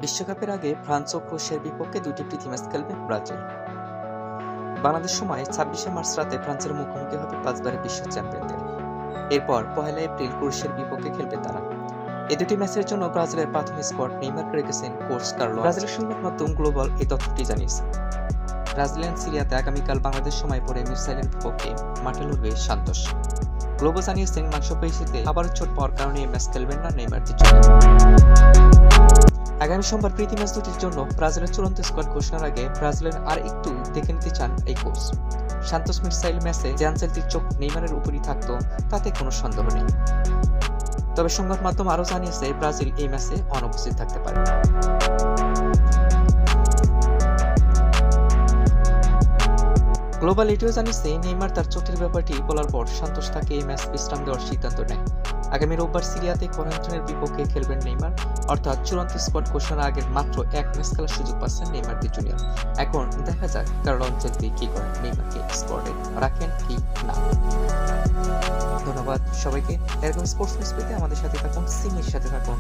বিশ্বকাপের আগে ফ্রান্স ও ক্রোয়েশিয়ার বিপক্ষে দুটি প্রীতি ম্যাচ খেলবে ব্রাজিল। বাংলাদেশ সময় ২৬শে মার্চ রাতে ফ্রান্সের মুখোমুখি হবে পাঁচবারের বিশ্ব চ্যাম্পিয়নদের। এরপর ১লা এপ্রিল ক্রোয়েশিয়ার বিপক্ষে খেলবে তারা। এই দুটি ম্যাচের জন্য ব্রাজিলের প্রাথমিক স্কোয়াড নেইমারকে রেখেছেন কোচ কার্লো। ব্রাজিলের সংবাদ মাধ্যম গ্লোবাল এই তথ্যটি জানিয়েছে। ব্রাজিলিয়ান সিরিয়াতে আগামীকাল বাংলাদেশ সময় পরে মিরসাইলের বিপক্ষে মাঠে লড়বে সান্তোস। গ্লোবো জানিয়েছেন মাংসপেশিতে আবারও চোট পাওয়ার কারণে এই ম্যাচ খেলবেন না নেইমার। আগামী সোমবার প্রীতি ম্যাচ দুটির জন্য ব্রাজিলের চূড়ান্ত স্কোয়াড ঘোষণার আগে ব্রাজিলের আর একটু দেখে নিতে চান এই কোচ। সান্তোস মিরসাইল ম্যাচে যে আনচেলতির চোখ নেইমারের উপরই থাকতো তাতে কোনো সন্দেহ নেই। তবে সংবাদ মাধ্যম আরও জানিয়েছে ব্রাজিল এই ম্যাচে অনুপস্থিত থাকতে পারে। গ্লোবাল এটিও জানিয়েছে নেইমার তার চোটের ব্যাপারটি বলার পর সান্তোস তাকে এই ম্যাচ বিশ্রাম দেওয়ার সিদ্ধান্ত নেয়। আগামী রোববার সিরিয়াতে কোয়ারেন্টাইনের বিপক্ষে খেলবেন নেইমার, অর্থাৎ চূড়ান্ত স্কোয়াড ঘোষণার আগে মাত্র এক ম্যাচ খেলার সুযোগ পাচ্ছেন নেইমার দি জুনিয়র। এখন দেখা যাক কার্লো আনচেলতি কি করেন, নেইমারকে স্কোয়াডে রাখেন কি না। ধন্যবাদ সবাইকে। এরকম স্পোর্টস নিউজ পেতে আমাদের সাথে থাকুন, সিমের সাথে থাকুন।